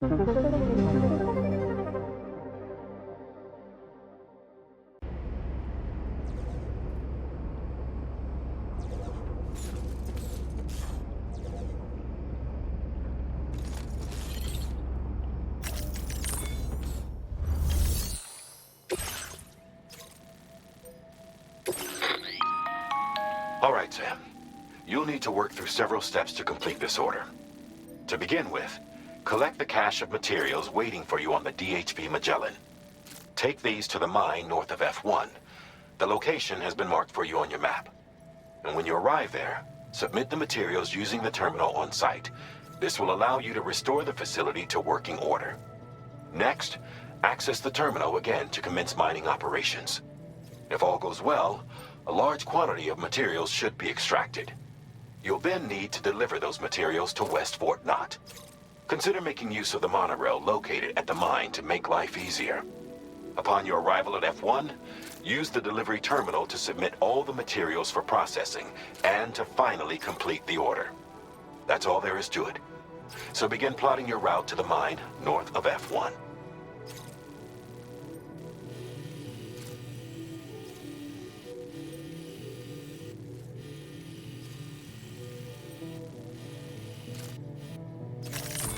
All right, Sam. You'll need to work through several steps to complete this order. To begin with, collect the cache of materials waiting for you on the DHV Magellan. Take these to the mine north of F1. The location has been marked for you on your map. And when you arrive there, submit the materials using the terminal on site. This will allow you to restore the facility to working order. Next, access the terminal again to commence mining operations. If all goes well, a large quantity of materials should be extracted. You'll then need to deliver those materials to West Fort Knott. Consider making use of the monorail located at the mine to make life easier. Upon your arrival at F1, use the delivery terminal to submit all the materials for processing and to finally complete the order. That's all there is to it. So begin plotting your route to the mine north of F1.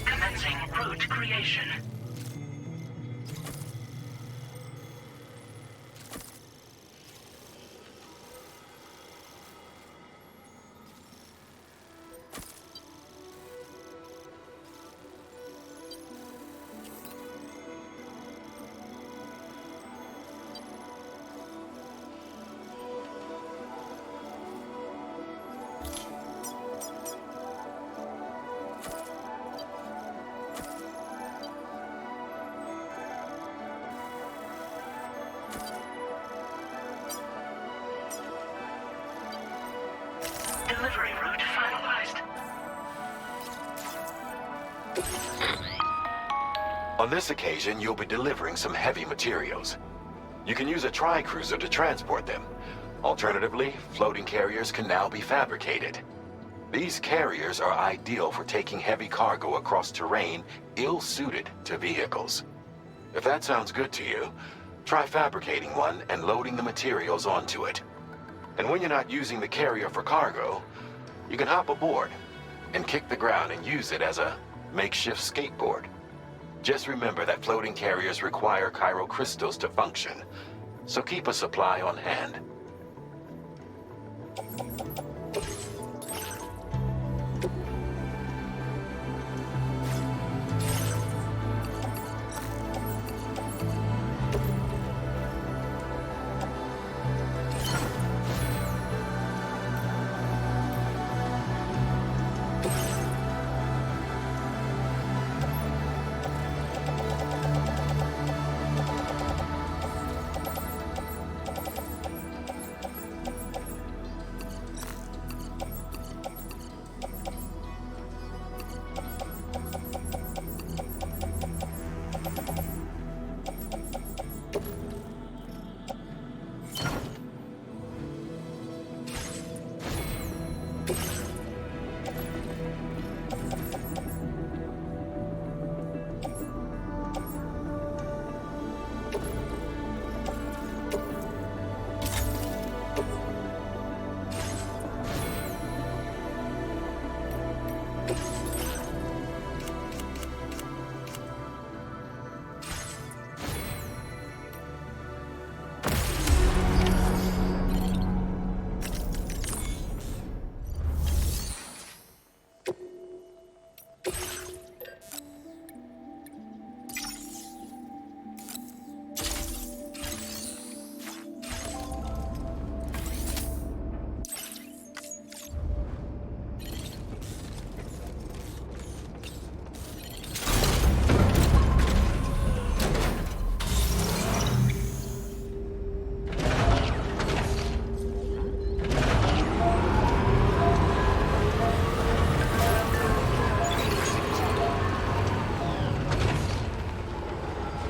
Commencing route creation. Delivery route finalized. On this occasion, you'll be delivering some heavy materials. You can use a tri-cruiser to transport them. Alternatively, floating carriers can now be fabricated. These carriers are ideal for taking heavy cargo across terrain ill-suited to vehicles. If that sounds good to you, try fabricating one and loading the materials onto it. And when you're not using the carrier for cargo, you can hop aboard and kick the ground and use it as a makeshift skateboard. Just remember that floating carriers require chiral crystals to function, so keep a supply on hand.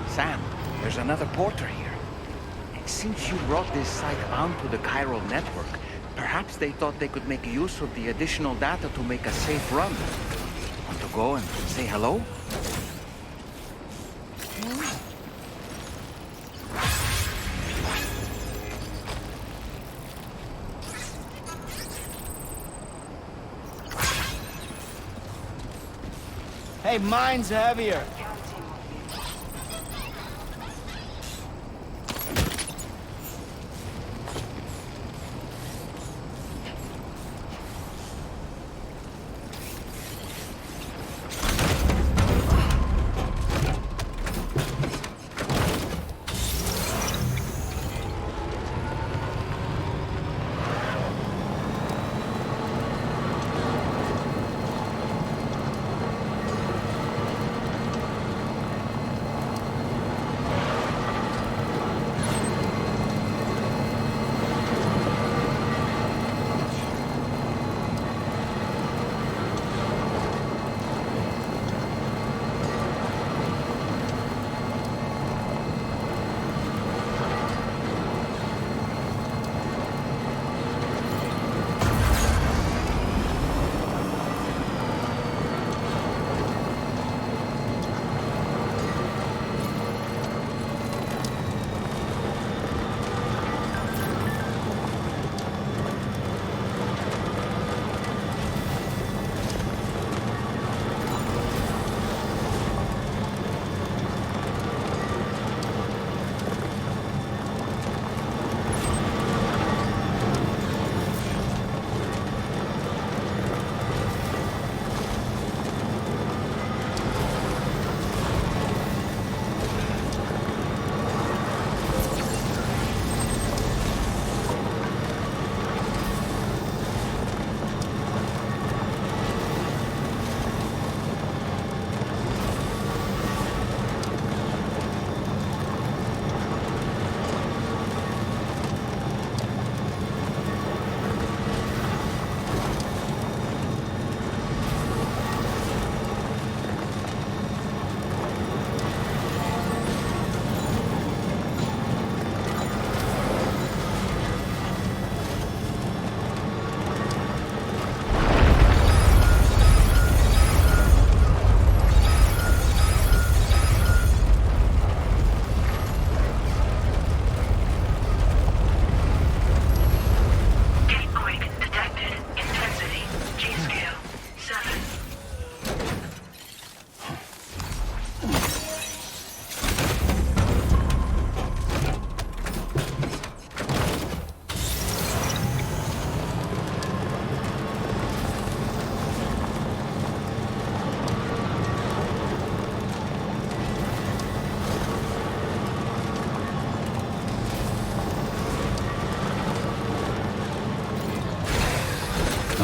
Sam, there's another porter here. It seems you brought this site onto the chiral network. Perhaps they thought they could make use of the additional data to make a safe run. Want to go and say hello? Hey, mine's heavier.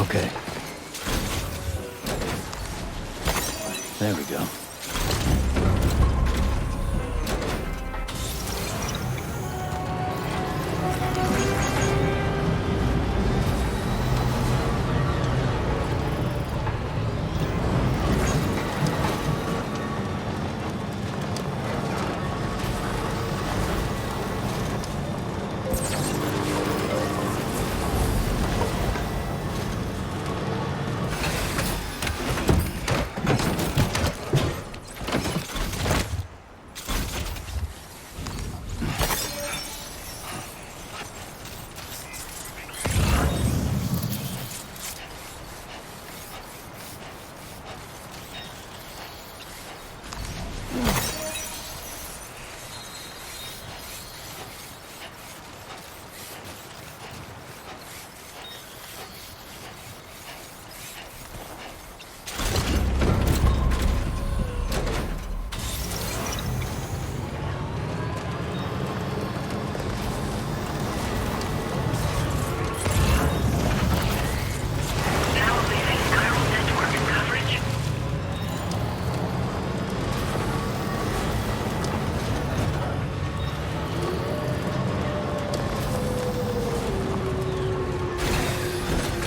Okay. There we go.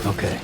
Okay.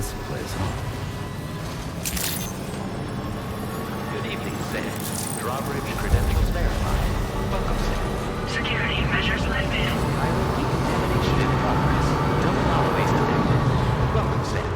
That's the place, huh? Good evening, Sam. Drawbridge credentials verified. Welcome, Sam. Security measures lifted. Viral decontamination in progress. No anomalies detected. Welcome, Sam.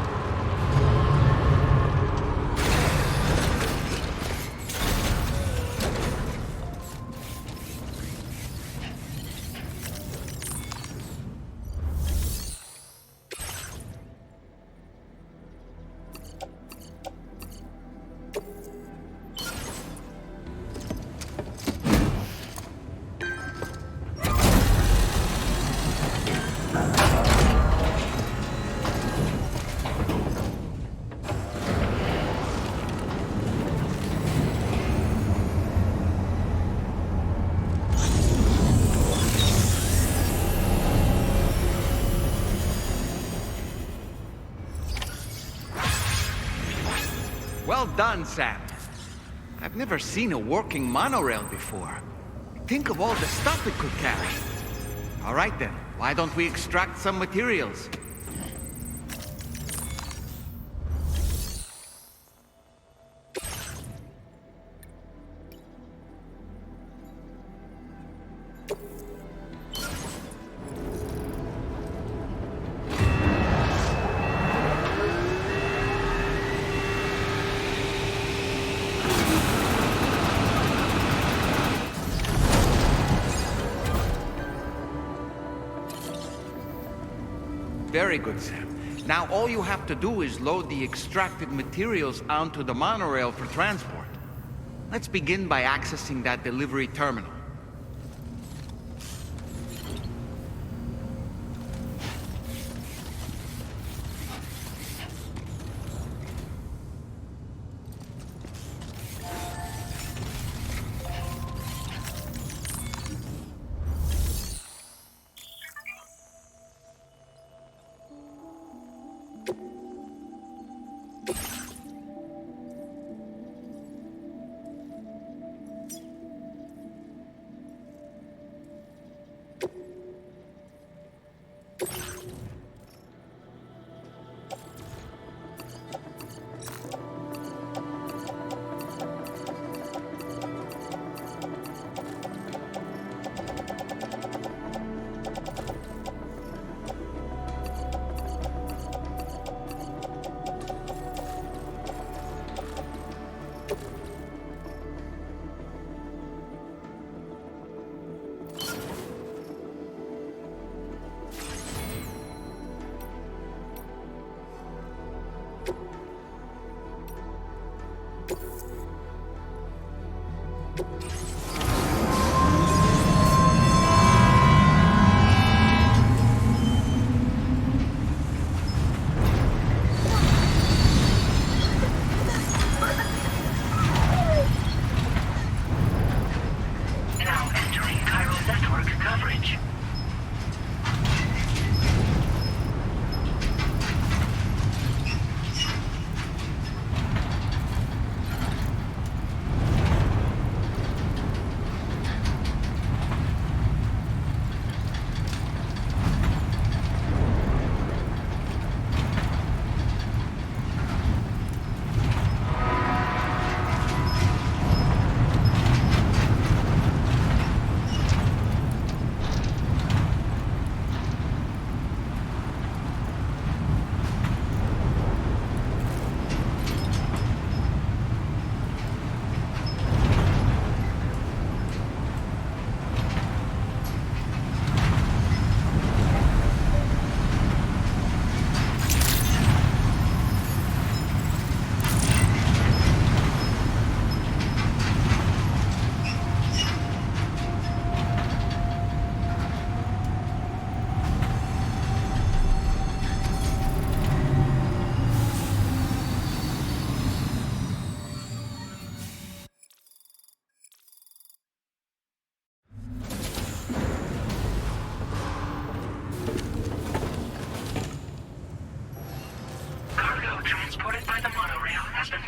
Well done, Sam. I've never seen a working monorail before. Think of all the stuff it could carry. All right then, why don't we extract some materials? Very good, Sam. Now all you have to do is load the extracted materials onto the monorail for transport. Let's begin by accessing that delivery terminal.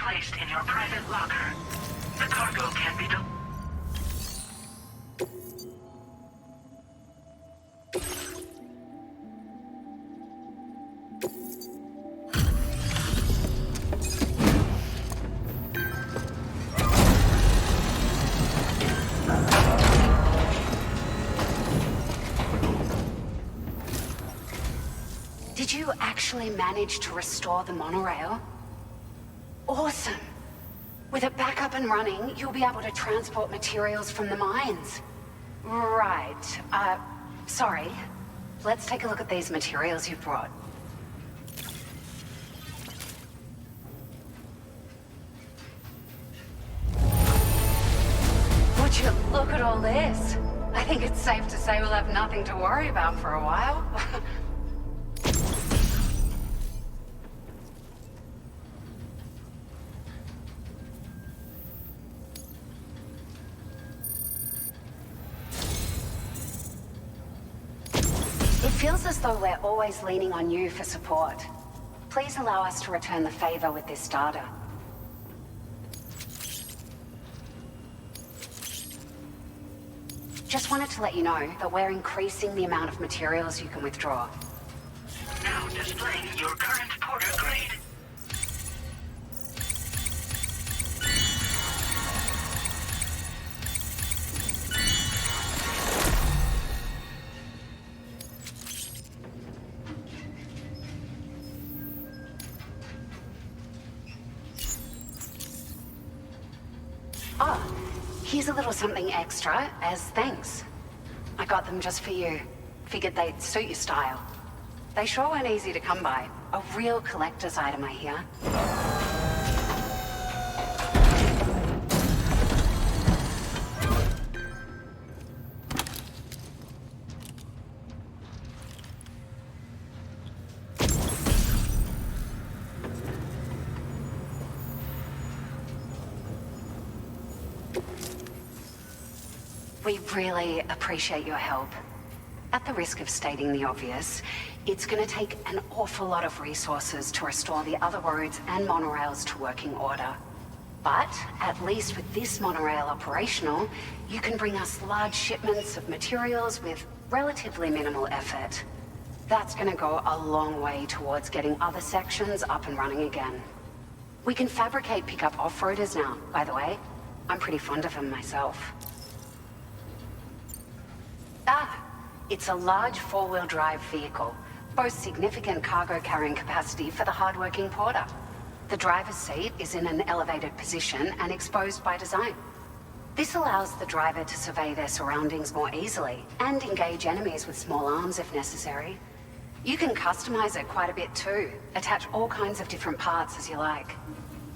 placed in your private locker. The cargo can be Did you actually manage to restore the monorail? Awesome! With it back up and running, you'll be able to transport materials from the mines. Right. Sorry. Let's take a look at these materials you brought. Would you look at all this? I think it's safe to say we'll have nothing to worry about for a while. It feels as though we're always leaning on you for support. Please allow us to return the favor with this data. Just wanted to let you know that we're increasing the amount of materials you can withdraw. now displaying your current porter grade. Ah, here's a little something extra as thanks. I got them just for you. Figured they'd suit your style. They sure weren't easy to come by. A real collector's item, I hear. We really appreciate your help. At the risk of stating the obvious, it's going to take an awful lot of resources to restore the other roads and monorails to working order. But at least with this monorail operational, you can bring us large shipments of materials with relatively minimal effort. That's going to go a long way towards getting other sections up and running again. We can fabricate pickup off-roaders now, by the way. I'm pretty fond of them myself. Ah, it's a large four-wheel drive vehicle, boasts significant cargo carrying capacity for the hard-working porter. The driver's seat is in an elevated position and exposed by design. This allows the driver to survey their surroundings more easily and engage enemies with small arms if necessary. You can customize it quite a bit too, attach all kinds of different parts as you like.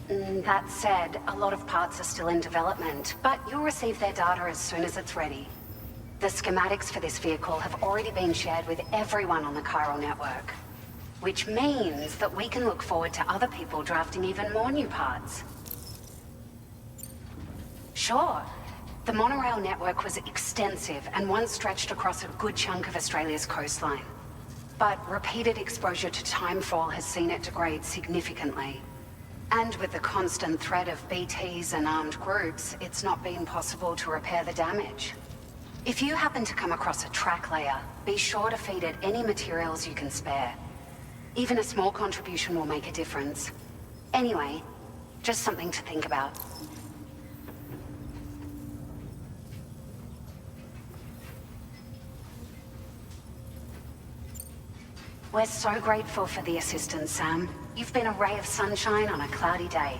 That said, a lot of parts are still in development, but you'll receive their data as soon as it's ready. The schematics for this vehicle have already been shared with everyone on the chiral network, which means that we can look forward to other people drafting even more new parts. Sure, the monorail network was extensive and once stretched across a good chunk of Australia's coastline. But repeated exposure to timefall has seen it degrade significantly. And with the constant threat of BTs and armed groups, it's not been possible to repair the damage. If you happen to come across a track layer, be sure to feed it any materials you can spare. Even a small contribution will make a difference. Anyway, just something to think about. We're so grateful for the assistance, Sam. You've been a ray of sunshine on a cloudy day.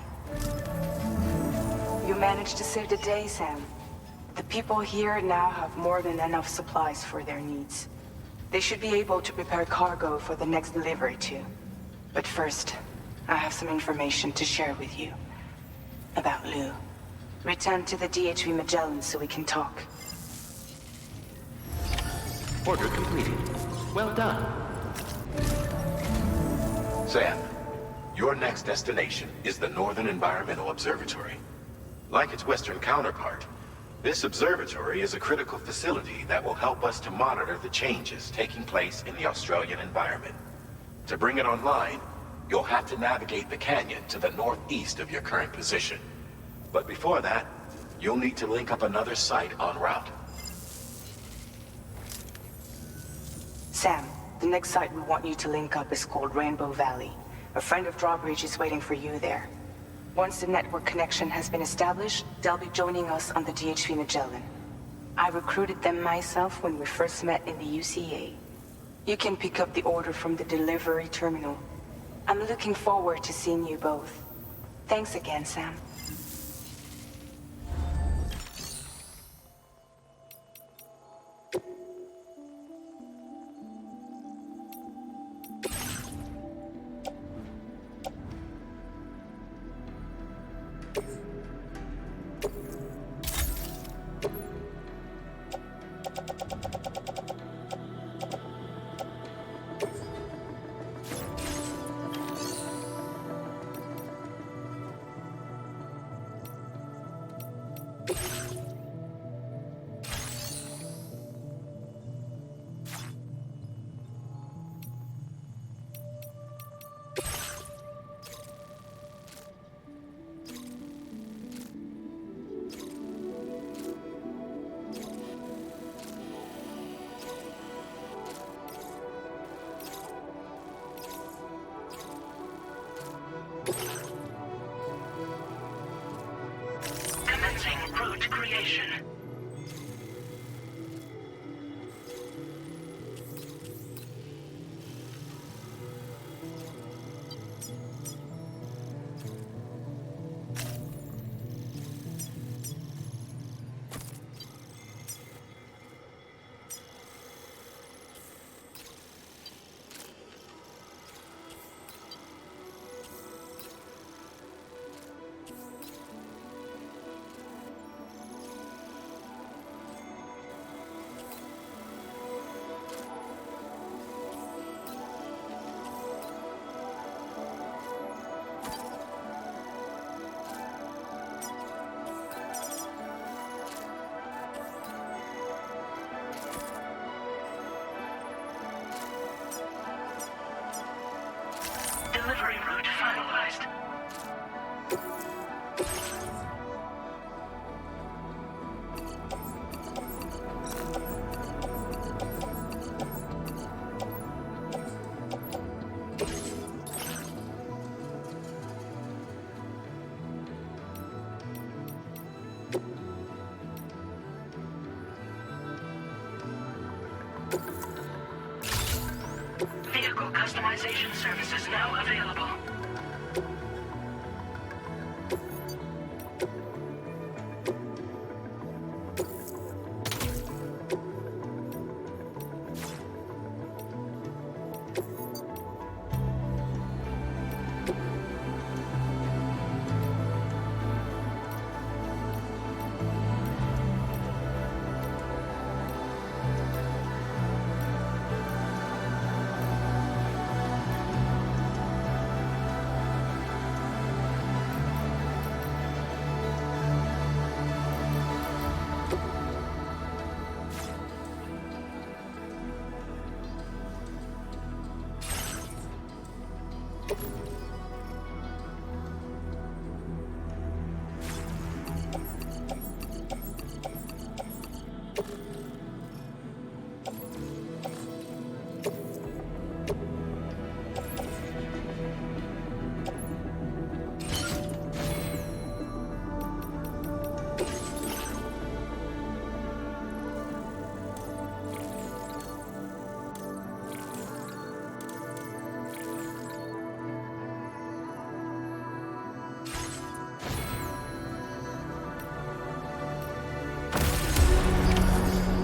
You managed to save the day, Sam. The people here now have more than enough supplies for their needs. They should be able to prepare cargo for the next delivery too. But first, I have some information to share with you. About Lou. Return to the DHV Magellan so we can talk. Order completed. Well done. Sam, your next destination is the Northern Environmental Observatory. Like its Western counterpart, this observatory is a critical facility that will help us to monitor the changes taking place in the Australian environment. To bring it online, you'll have to navigate the canyon to the northeast of your current position. But before that, you'll need to link up another site en route. Sam, the next site we want you to link up is called Rainbow Valley. A friend of Drawbridge is waiting for you there. Once the network connection has been established, they'll be joining us on the DHP Magellan. I recruited them myself when we first met in the UCA. You can pick up the order from the delivery terminal. I'm looking forward to seeing you both. Thanks again, Sam. Commencing route creation. Delivery route finalized. Vehicle customization services now available.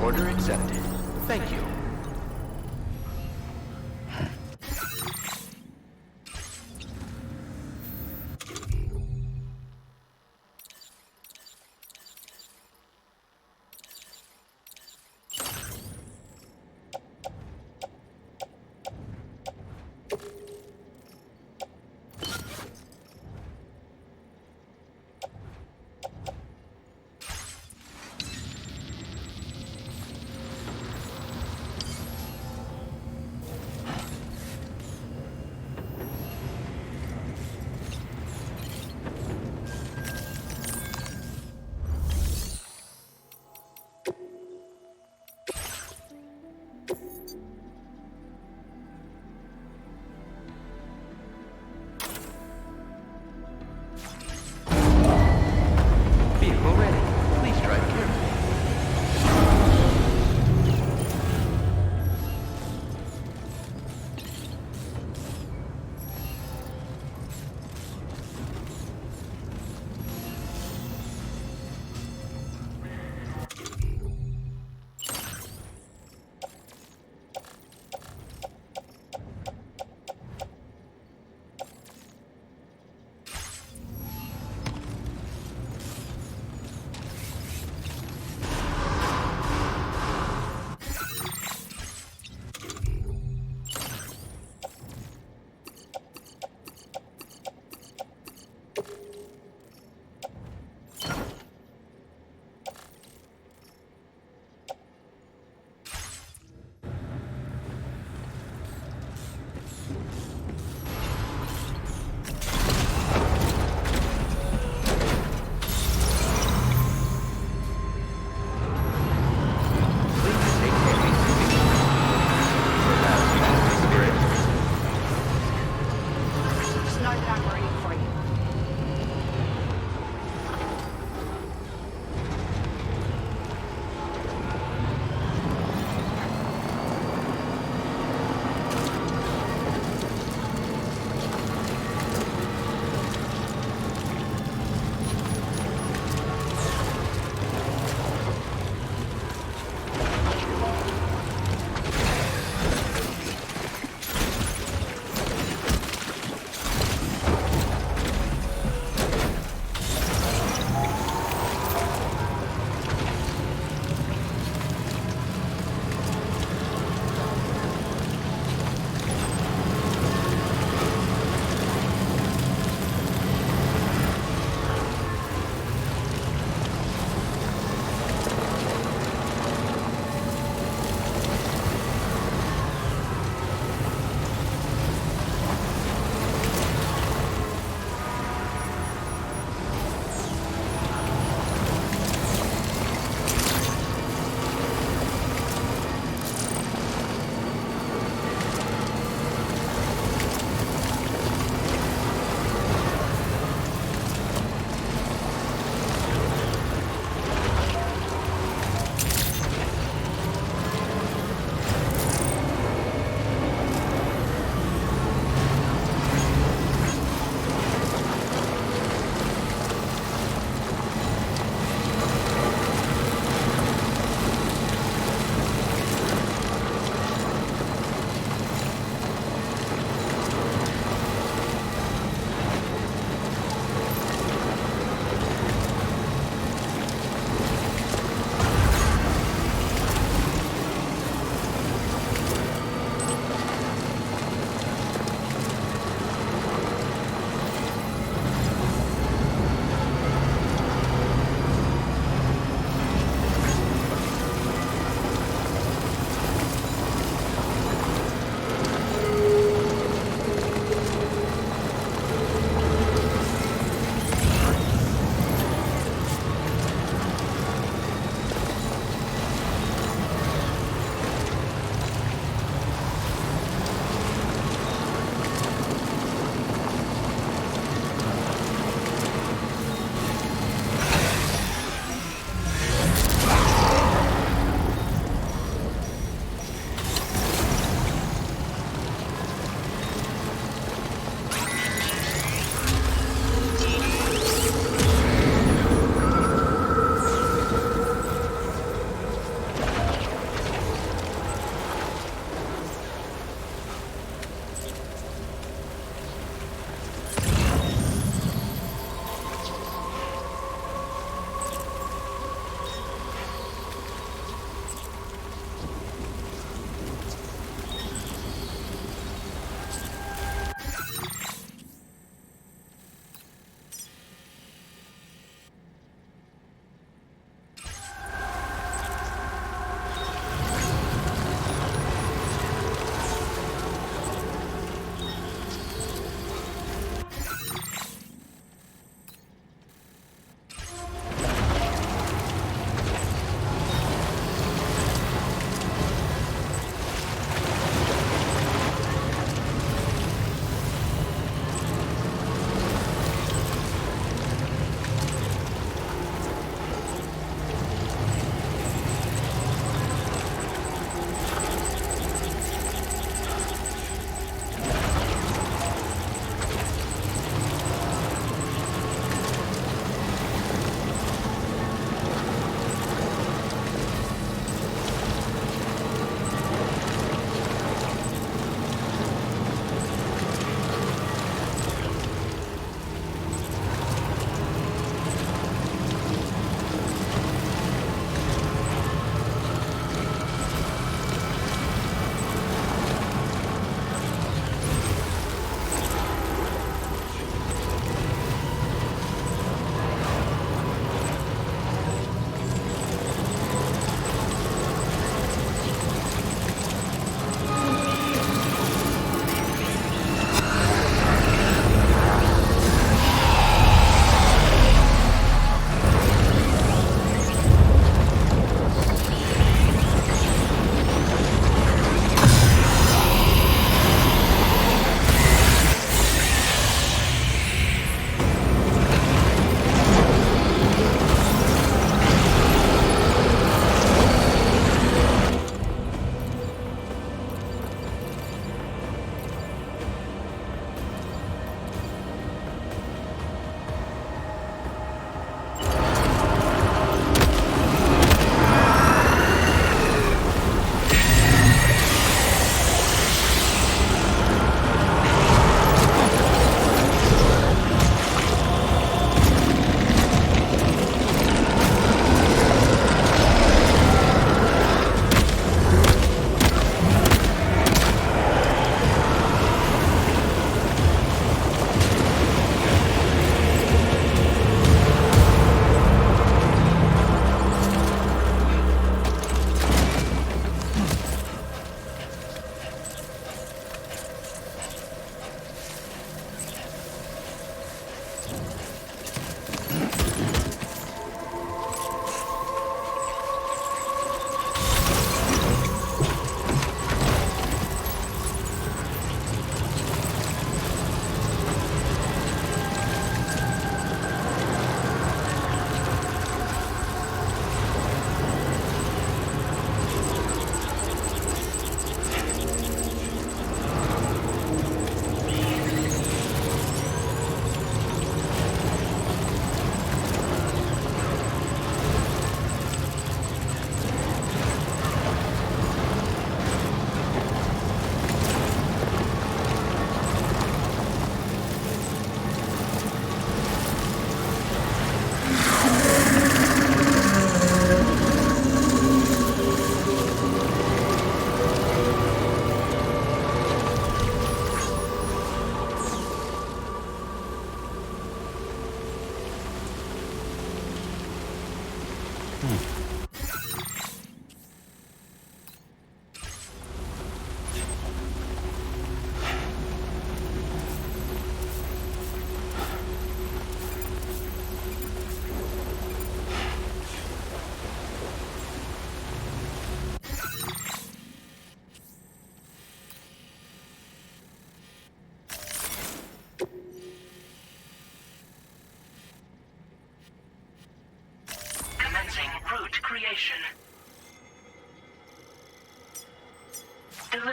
Order accepted. Thank you.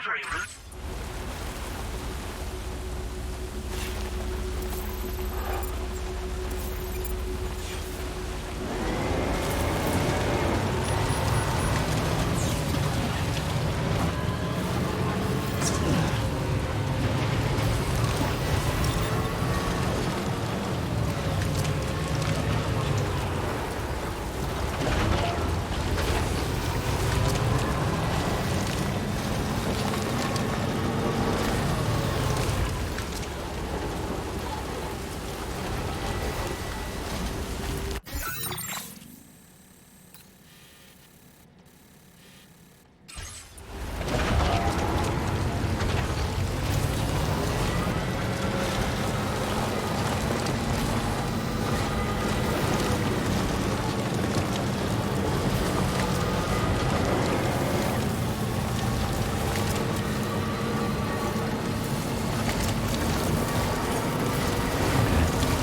delivery route.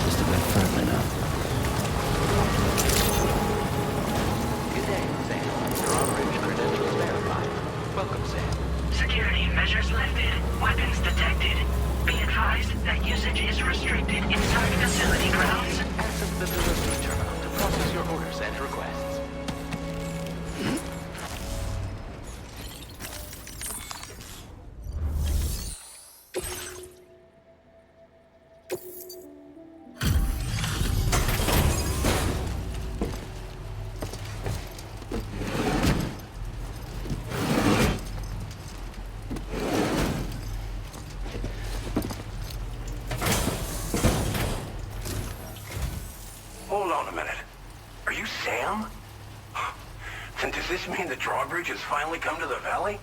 Just a bit further now. Good day, Sam. Drawbridge credentials verified. Welcome, Sam. Security measures lifted. Weapons detected. Be advised that usage is restricted inside facility grounds. Access the delivery terminal to process your orders and requests. Hold on a minute. Are you Sam? Then does this mean the drawbridge has finally come to the valley?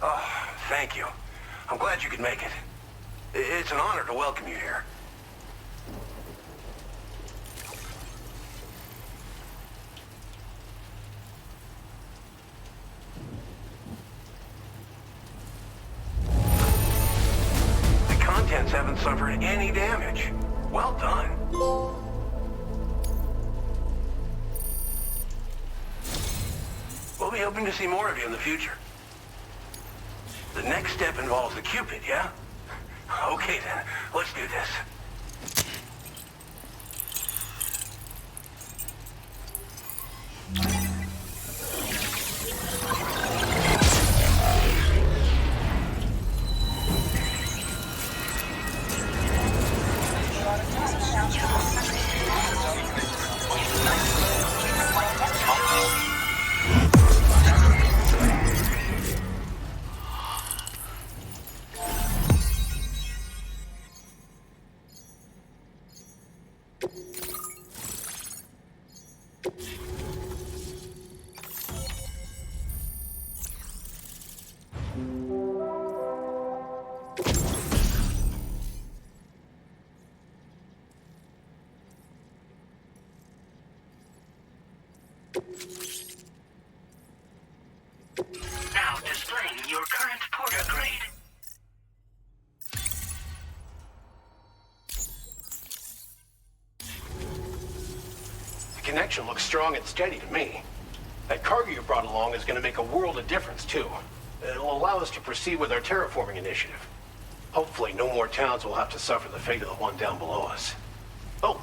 Oh, thank you. I'm glad you could make it. It's an honor to welcome you here. The contents haven't suffered any damage. Well done. We'll be hoping to see more of you in the future. The next step involves the Cupid, yeah? Okay then, let's do this. Now displaying your current porter grade. The connection looks strong and steady to me. That cargo you brought along is going to make a world of difference, too. It'll allow us to proceed with our terraforming initiative. Hopefully, no more towns will have to suffer the fate of the one down below us. Oh,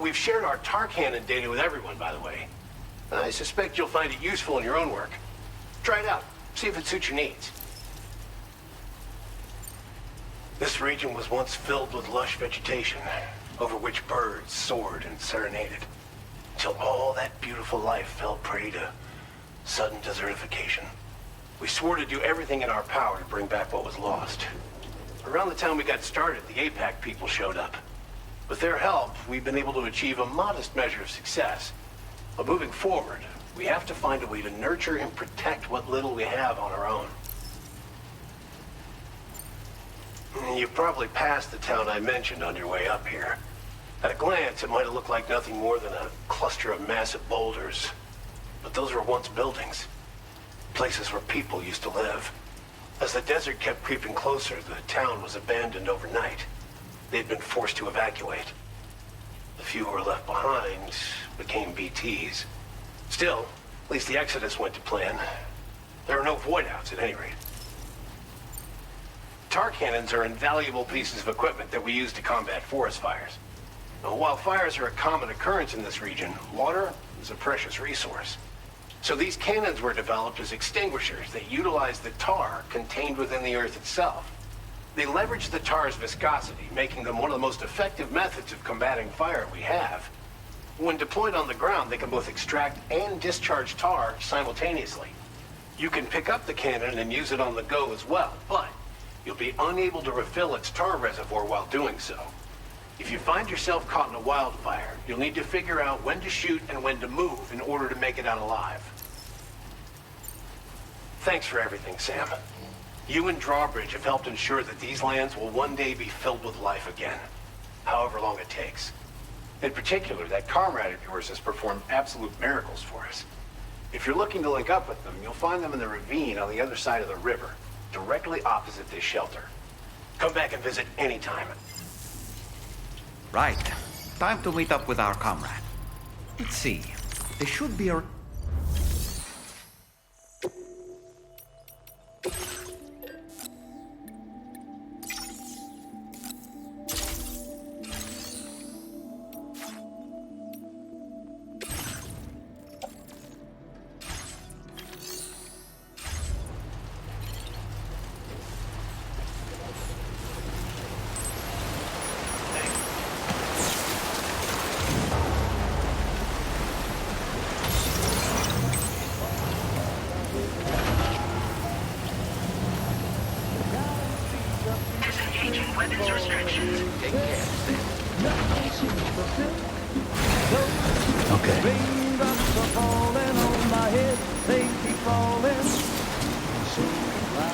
we've shared our tar cannon data with everyone, by the way. I suspect you'll find it useful in your own work. Try it out. See if it suits your needs. This region was once filled with lush vegetation, over which birds soared and serenaded, until all that beautiful life fell prey to sudden desertification. We swore to do everything in our power to bring back what was lost. Around the time we got started, the APAC people showed up. With their help, we've been able to achieve a modest measure of success. But moving forward, we have to find a way to nurture and protect what little we have on our own. You've probably passed the town I mentioned on your way up here. At a glance, it might have looked like nothing more than a cluster of massive boulders. But those were once buildings. Places where people used to live. As the desert kept creeping closer, the town was abandoned overnight. They'd been forced to evacuate. The few who were left behind became BTs. Still, at least the exodus went to plan. There are no void outs at any rate. Tar cannons are invaluable pieces of equipment that we use to combat forest fires. Now, while fires are a common occurrence in this region, water is a precious resource. So these cannons were developed as extinguishers that utilize the tar contained within the earth itself. They leverage the tar's viscosity, making them one of the most effective methods of combating fire we have. When deployed on the ground, they can both extract and discharge tar simultaneously. You can pick up the cannon and use it on the go as well, but you'll be unable to refill its tar reservoir while doing so. If you find yourself caught in a wildfire, you'll need to figure out when to shoot and when to move in order to make it out alive. Thanks for everything, Sam. You and Drawbridge have helped ensure that these lands will one day be filled with life again, however long it takes. In particular, that comrade of yours has performed absolute miracles for us. If you're looking to link up with them, you'll find them in the ravine on the other side of the river, directly opposite this shelter. Come back and visit anytime. Right. Time to meet up with our comrade. Let's see. They should be a... Disengaging weapons restrictions. Take care, Sam. Okay. Raindrops are falling on my head, they keep falling. So I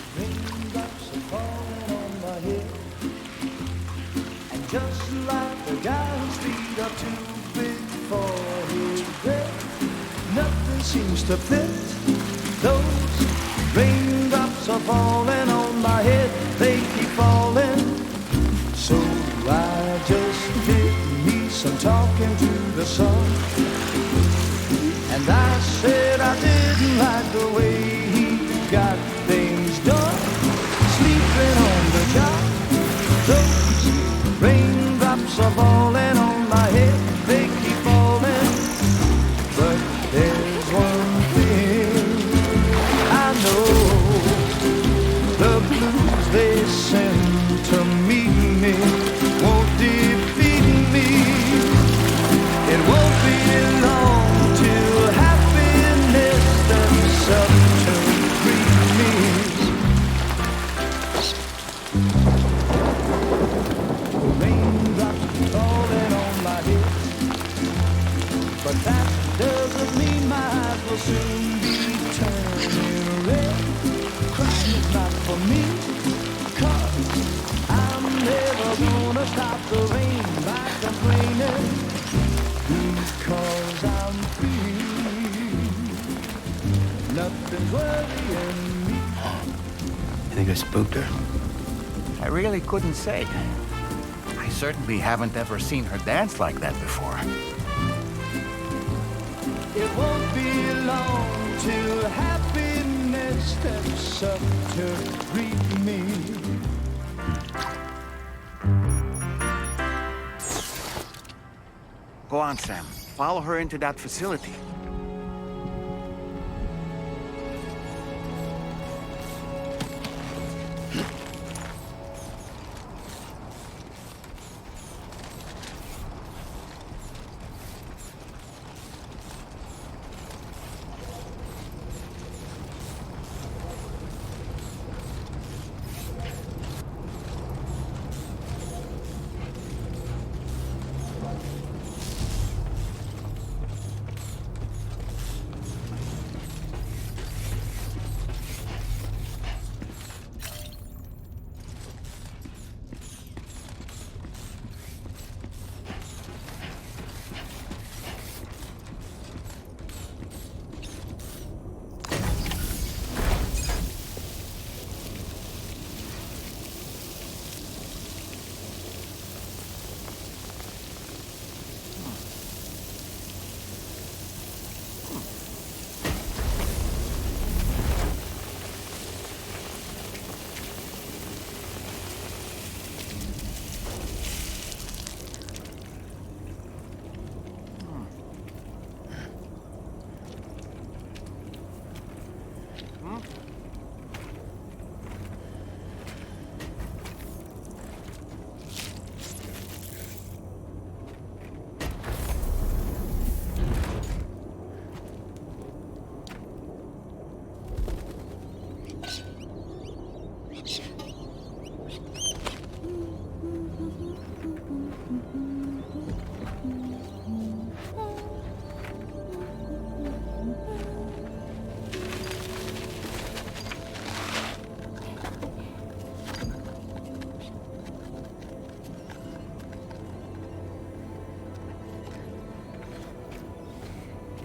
just raindrops are falling on my head. And just like the guy whose feet are too big for his bed, nothing seems to fit. Those raindrops are falling on my head, they keep falling. So I just did me some talking to the sun. And I said I didn't like the way he got things done. Sleeping on the job, those raindrops are falling on my head, they keep falling. But there's one thing I know, the blues they send to meet me won't defeat me. It won't be long till happiness themselves to greet me. Raindrops falling on my head, but that doesn't mean my eyes will soon be turning red. Crying is not for me, 'cause I'm never gonna stop the rain by complaining, because I'm free. nothing's worrying me. You think I spooked her? I really couldn't say. I certainly haven't ever seen her dance like that before. It won't be long till happiness steps up to greet me. Go on, Sam. Follow her into that facility.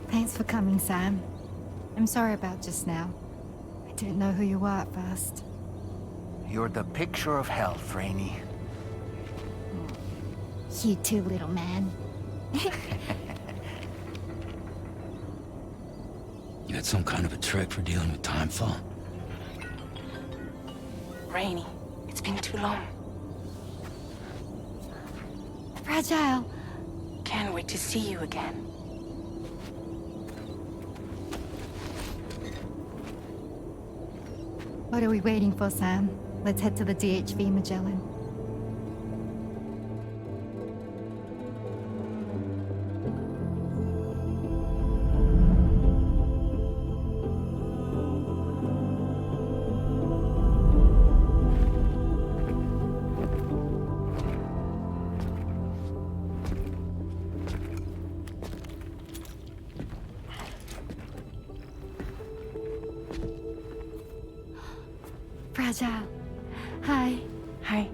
Thanks for coming, Sam. I'm sorry about just now. I didn't know who you were at first. You're the picture of health, Rainey. You too, little man. You got some kind of a trick for dealing with timefall? Rainy, it's been too long. Fragile. Can't wait to see you again. What are we waiting for, Sam? Let's head to the DHV Magellan. Fragile. Hi. Hi.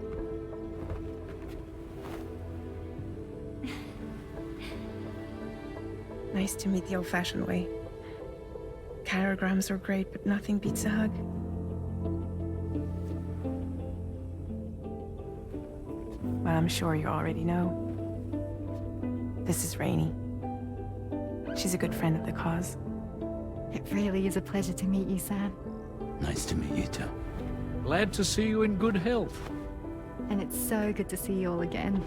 Nice to meet the old-fashioned way. Carograms are great, but nothing beats a hug. Well, I'm sure you already know. This is Rainey. She's a good friend of the cause. It really is a pleasure to meet you, Sam. Nice to meet you too. Glad to see you in good health. And it's so good to see you all again.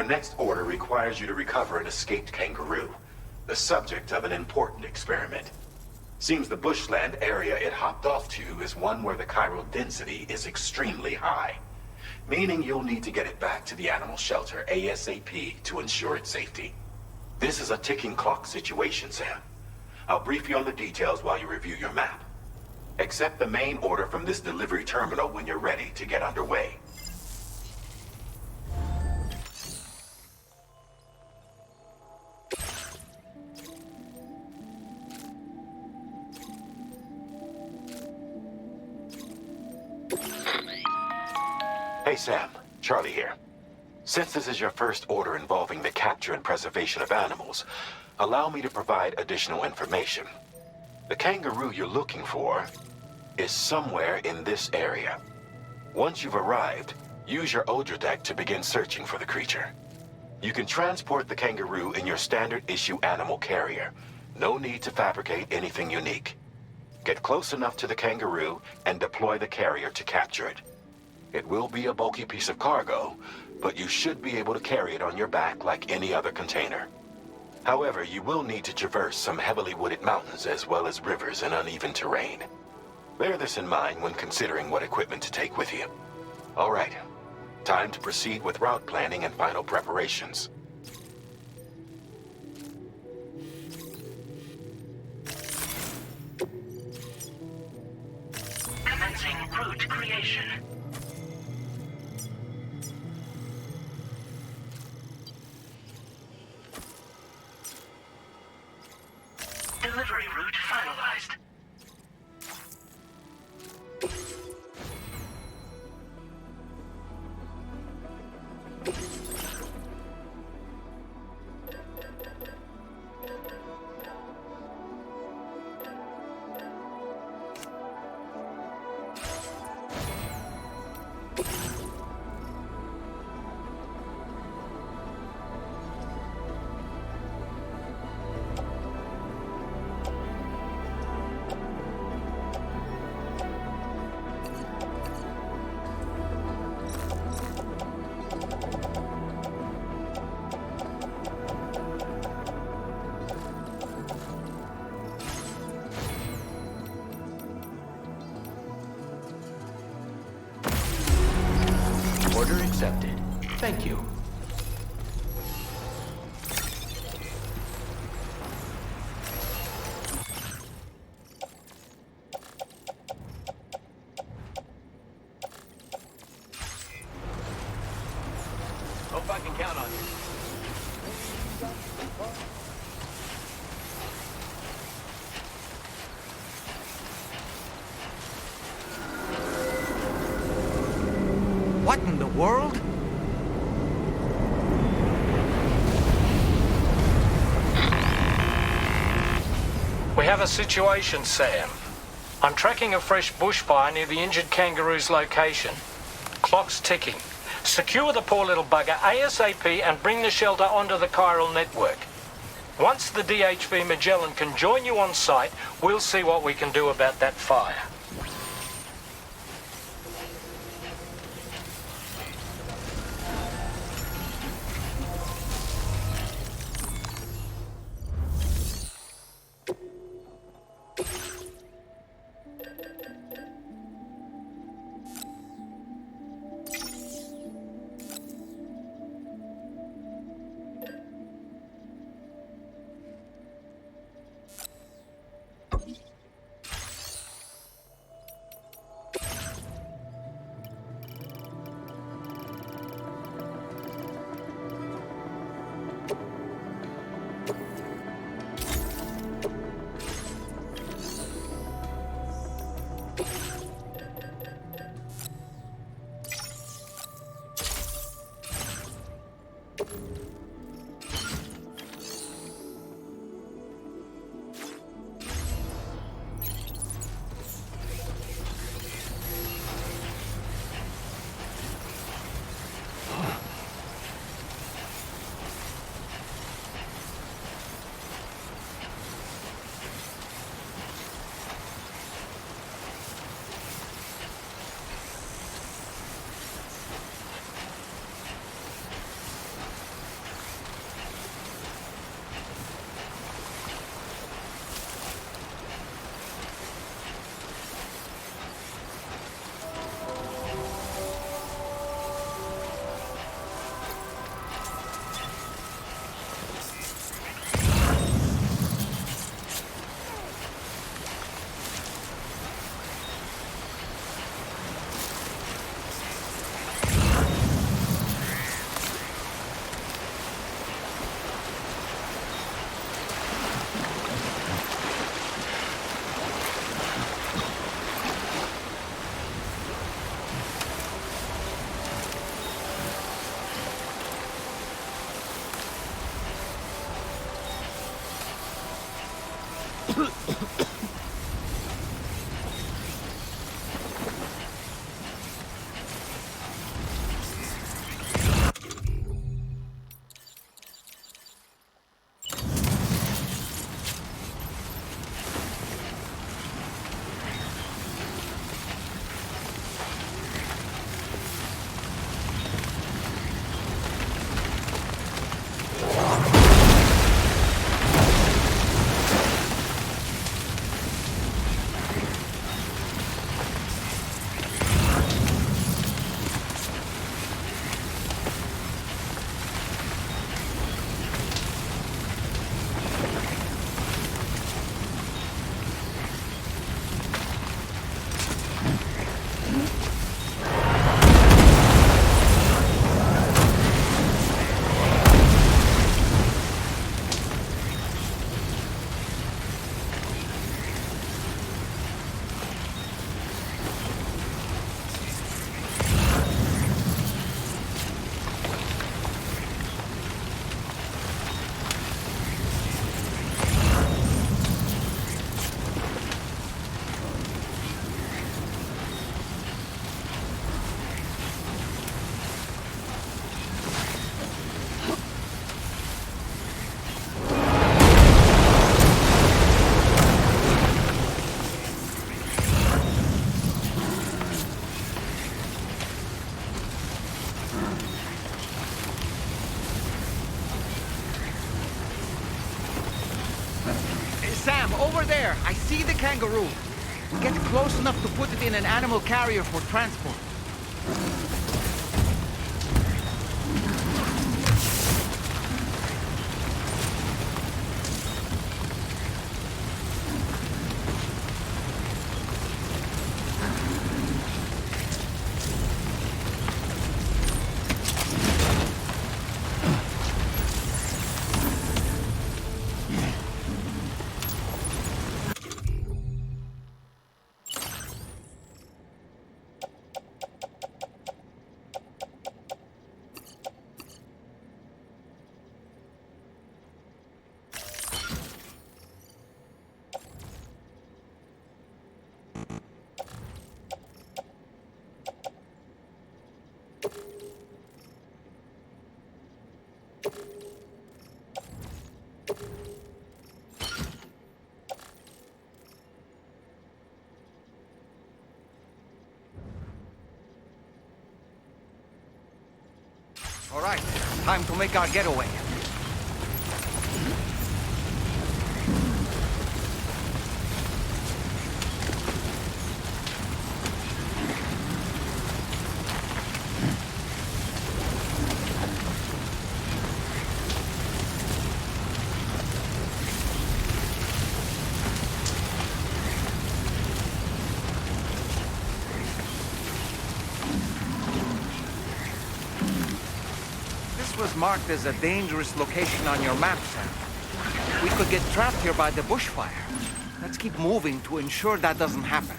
Our next order requires you to recover an escaped kangaroo, the subject of an important experiment. Seems the bushland area it hopped off to is one where the chiral density is extremely high, meaning you'll need to get it back to the animal shelter ASAP to ensure its safety. This is a ticking clock situation, Sam. I'll brief you on the details while you review your map. Accept the main order from this delivery terminal when you're ready to get underway. Hey Sam, Charlie here. Since this is your first order involving the capture and preservation of animals, allow me to provide additional information. The kangaroo you're looking for is somewhere in this area. Once you've arrived, use your Odra deck to begin searching for the creature. You can transport the kangaroo in your standard issue animal carrier. No need to fabricate anything unique. Get close enough to the kangaroo and deploy the carrier to capture it. It will be a bulky piece of cargo, but you should be able to carry it on your back like any other container. However, you will need to traverse some heavily wooded mountains as well as rivers and uneven terrain. Bear this in mind when considering what equipment to take with you. All right, time to proceed with route planning and final preparations. Commencing route creation. Delivery route finalized. Order accepted. Thank you. Hope I can count on you. What in the world? We have a situation, Sam. I'm tracking a fresh bushfire near the injured kangaroo's location. Clock's ticking. Secure the poor little bugger ASAP and bring the shelter onto the chiral network. Once the DHV Magellan can join you on site, we'll see what we can do about that fire. Sam, over there! I see the kangaroo! Get close enough to put it in an animal carrier for transport. All right, time to make our getaway. Was marked as a dangerous location on your map, Sam. We could get trapped here by the bushfire. Let's keep moving to ensure that doesn't happen.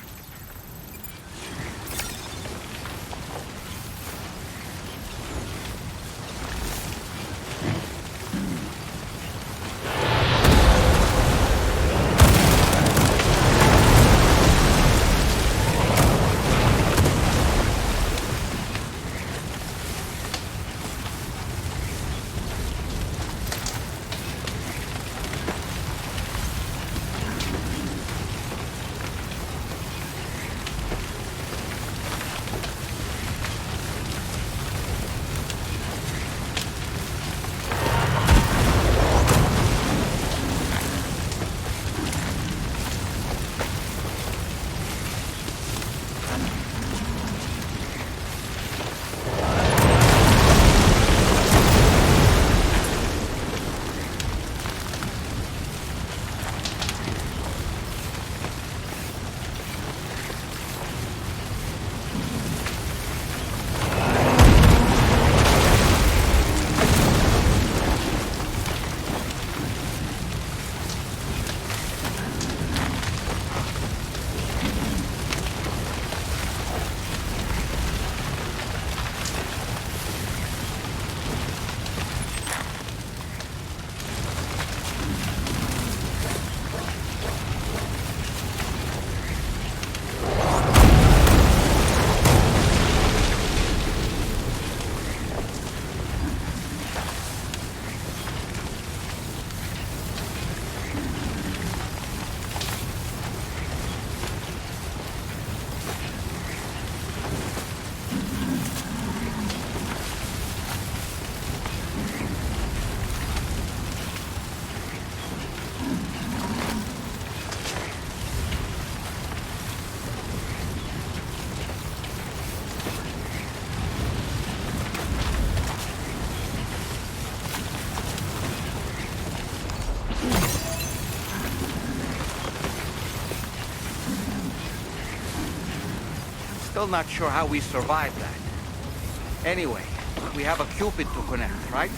Still not sure how we survived that. Anyway, we have a Cupid to connect, right?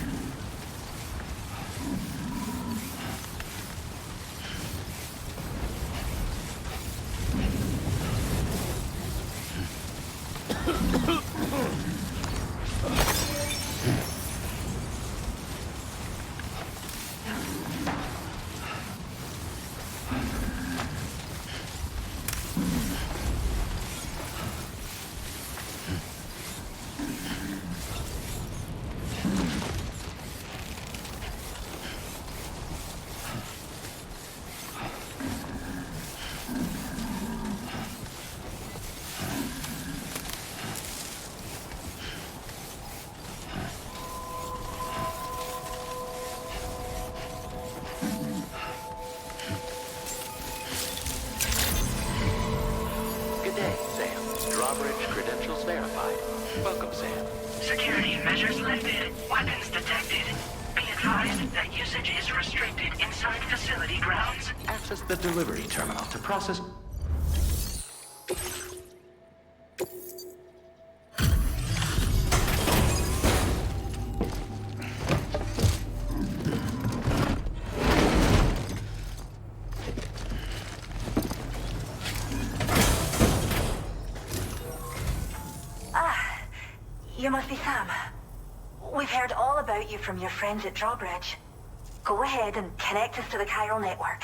Drawbridge credentials verified. Welcome, Sam. Security measures lifted. Weapons detected. Be advised that usage is restricted inside facility grounds. Access the delivery terminal to process... You must be Sam. We've heard all about you from your friends at Drawbridge. Go ahead and connect us to the chiral network.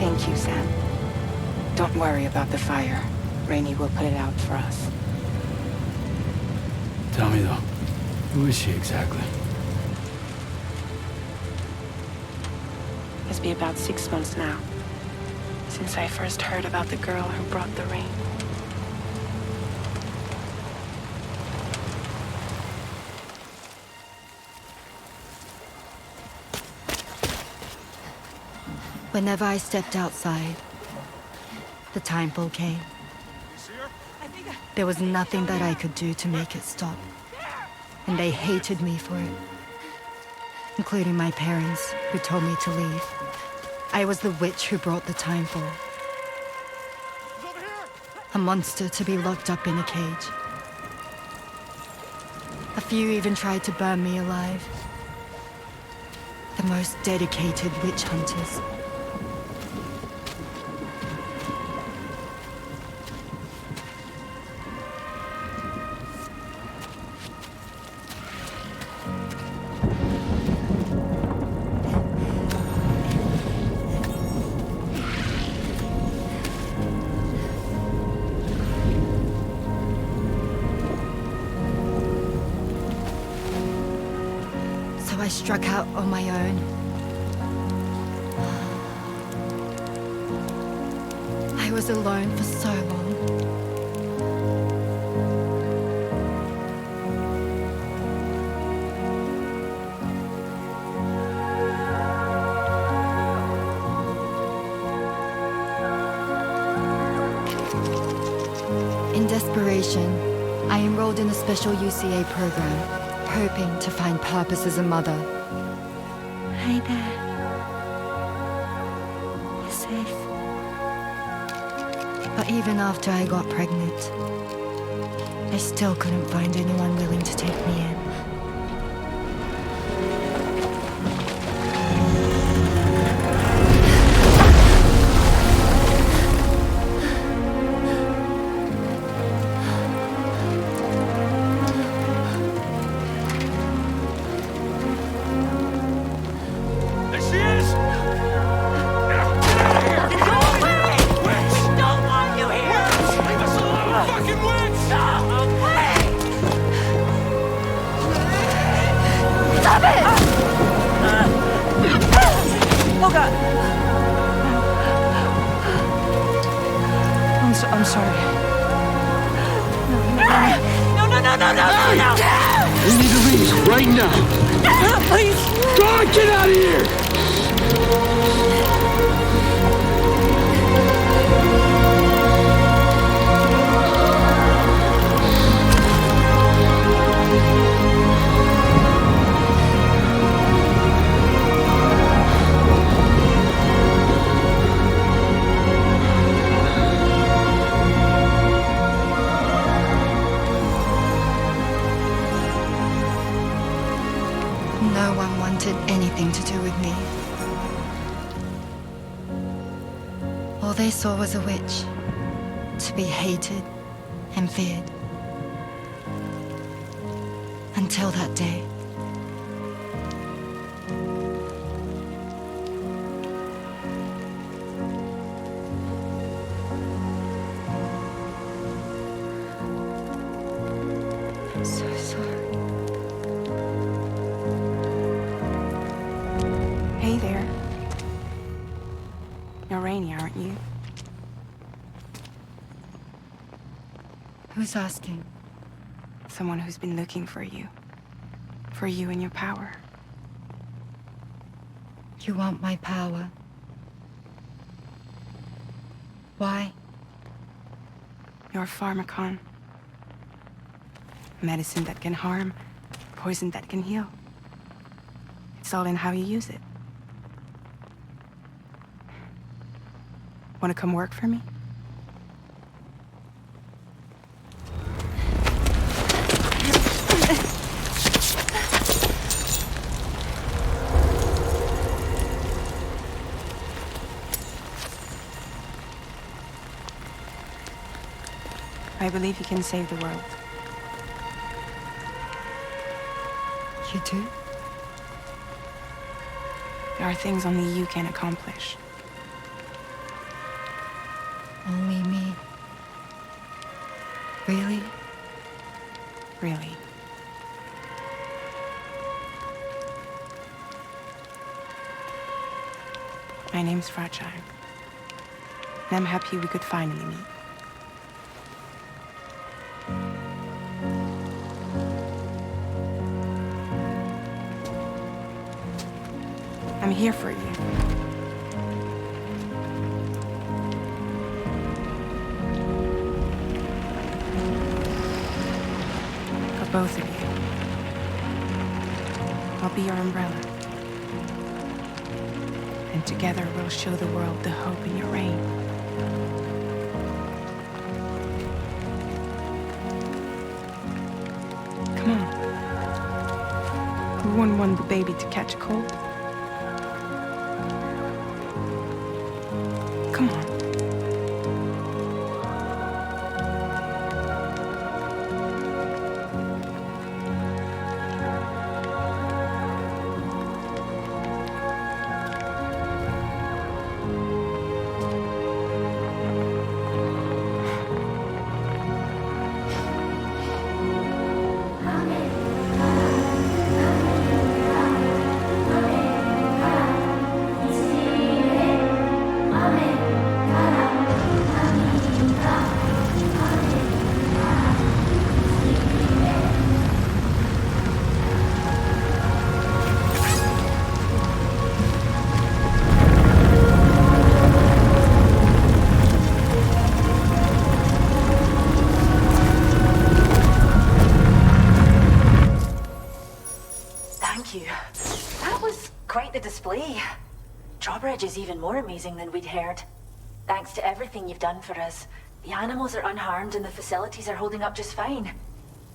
Thank you, Sam. Don't worry about the fire. Rainey will put it out for us. Tell me, though, who is she exactly? It's been about 6 months now, since I first heard about the girl who brought the rain. Whenever I stepped outside, the timefall came. There was nothing that I could do to make it stop. And they hated me for it. Including my parents, who told me to leave. I was the witch who brought the timefall. A monster to be locked up in a cage. A few even tried to burn me alive. The most dedicated witch hunters. I struck out on my own. I was alone for so long. In desperation, I enrolled in a special UCA program, hoping to find purpose as a mother. Hi there. You're safe. But even after I got pregnant, I still couldn't find anyone willing to take me in. I'm sorry. No! We need to leave right now. Please! God, get out of here! No one wanted anything to do with me. All they saw was a witch, to be hated and feared. Until that day. I'm so sorry. Hey there. You're Rainey, aren't you? Who's asking? Someone who's been looking for you. For you and your power. You want my power? Why? You're a pharmacon. Medicine that can harm, poison that can heal. It's all in how you use it. Want to come work for me? I believe you can save the world. You do? There are things only you can accomplish. Only me. Really? Really. My name's Fragile. And I'm happy we could finally meet. I'm here for you. For both of you. I'll be your umbrella. And together we'll show the world the hope in your reign. Come on. Who wouldn't want the baby to catch a cold? Come on. display. Drawbridge is even more amazing than we'd heard. Thanks to everything you've done for us, the animals are unharmed and the facilities are holding up just fine.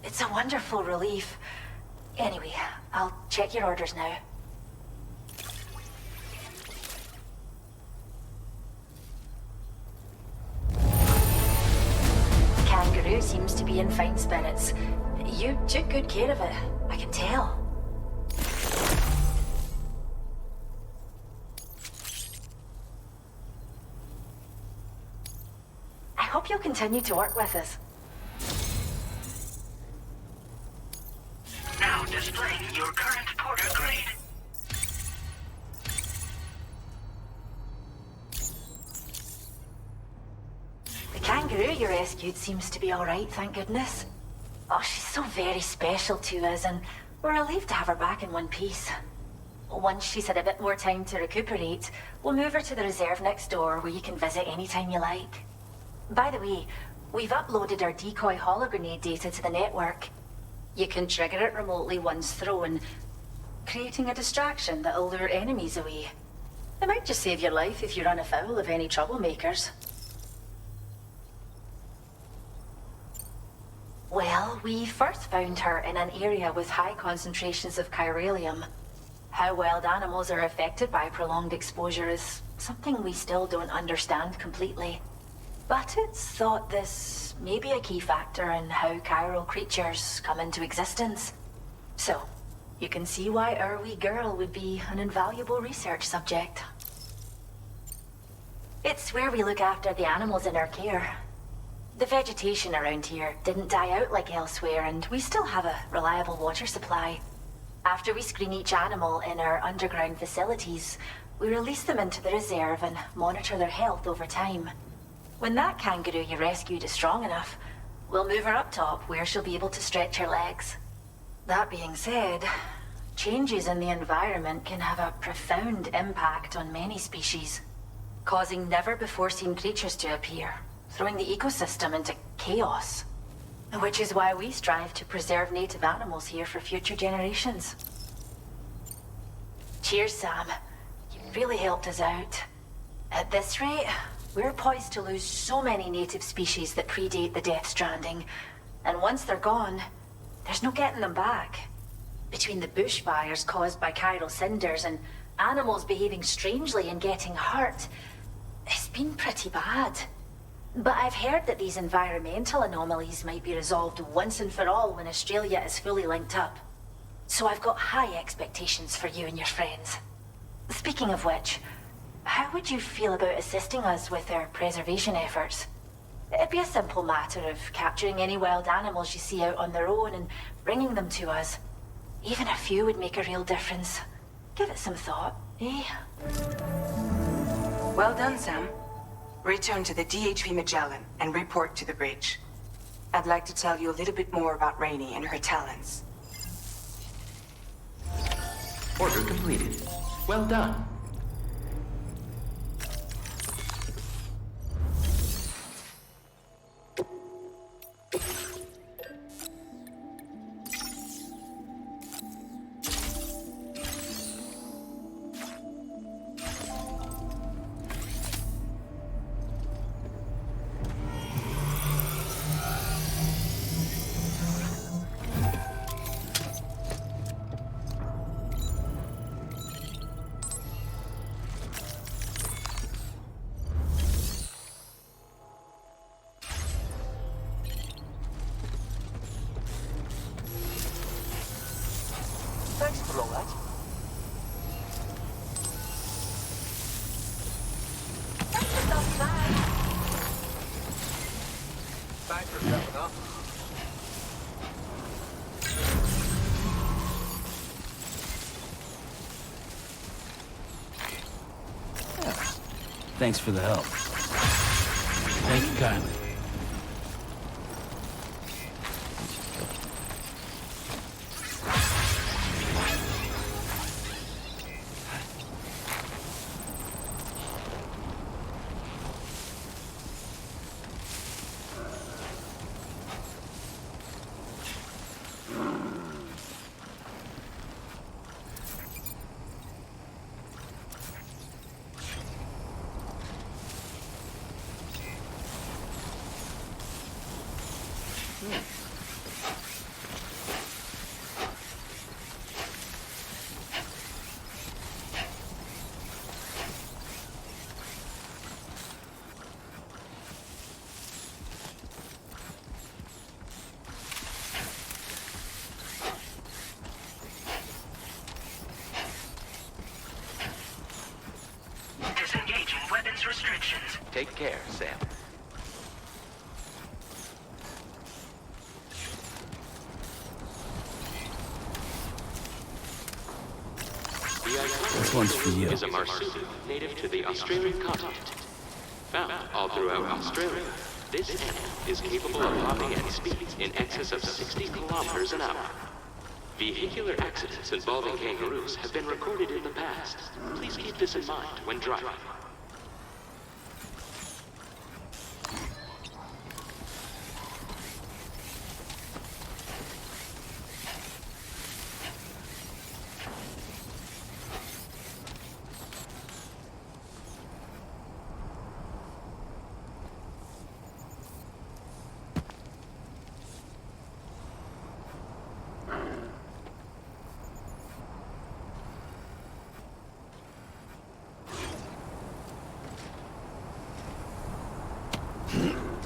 It's a wonderful relief. Anyway, I'll check your orders now. Kangaroo seems to be in fine spirits. You took good care of it, I can tell. I hope you'll continue to work with us. Now displaying your current porter grade. The kangaroo you rescued seems to be alright, thank goodness. Oh, she's so very special to us, and we're relieved to have her back in one piece. Once she's had a bit more time to recuperate, we'll move her to the reserve next door where you can visit anytime you like. By the way, we've uploaded our decoy hologrenade data to the network. You can trigger it remotely once thrown, creating a distraction that'll lure enemies away. It might just save your life if you run afoul of any troublemakers. Well, we first found her in an area with high concentrations of chiralium. How wild animals are affected by prolonged exposure is something we still don't understand completely. But it's thought this may be a key factor in how chiral creatures come into existence. So, you can see why our wee girl would be an invaluable research subject. It's where we look after the animals in our care. The vegetation around here didn't die out like elsewhere, and we still have a reliable water supply. After we screen each animal in our underground facilities, we release them into the reserve and monitor their health over time. When that kangaroo you rescued is strong enough, we'll move her up top where she'll be able to stretch her legs. That being said, changes in the environment can have a profound impact on many species, causing never-before-seen creatures to appear, throwing the ecosystem into chaos. Which is why we strive to preserve native animals here for future generations. Cheers, Sam. You really helped us out. At this rate, we're poised to lose so many native species that predate the Death Stranding, and once they're gone, there's no getting them back. Between the bushfires caused by chiral cinders and animals behaving strangely and getting hurt, it's been pretty bad. But I've heard that these environmental anomalies might be resolved once and for all when Australia is fully linked up. So I've got high expectations for you and your friends. Speaking of which, how would you feel about assisting us with our preservation efforts? It'd be a simple matter of capturing any wild animals you see out on their own and bringing them to us. Even a few would make a real difference. Give it some thought, eh? Well done, Sam. Return to the DHP Magellan and report to the bridge. I'd like to tell you a little bit more about Rainey and her talents. Order completed. Well done. Thanks for all that. Thanks for stepping up. Thanks for the help. Thank you kindly. Take care, Sam. This one's for you. Is a marsupial native to the Australian continent. Found all throughout Australia, this animal is capable of hopping at speeds in excess of 60 kilometers an hour. Vehicular accidents involving kangaroos have been recorded in the past. Please keep this in mind when driving.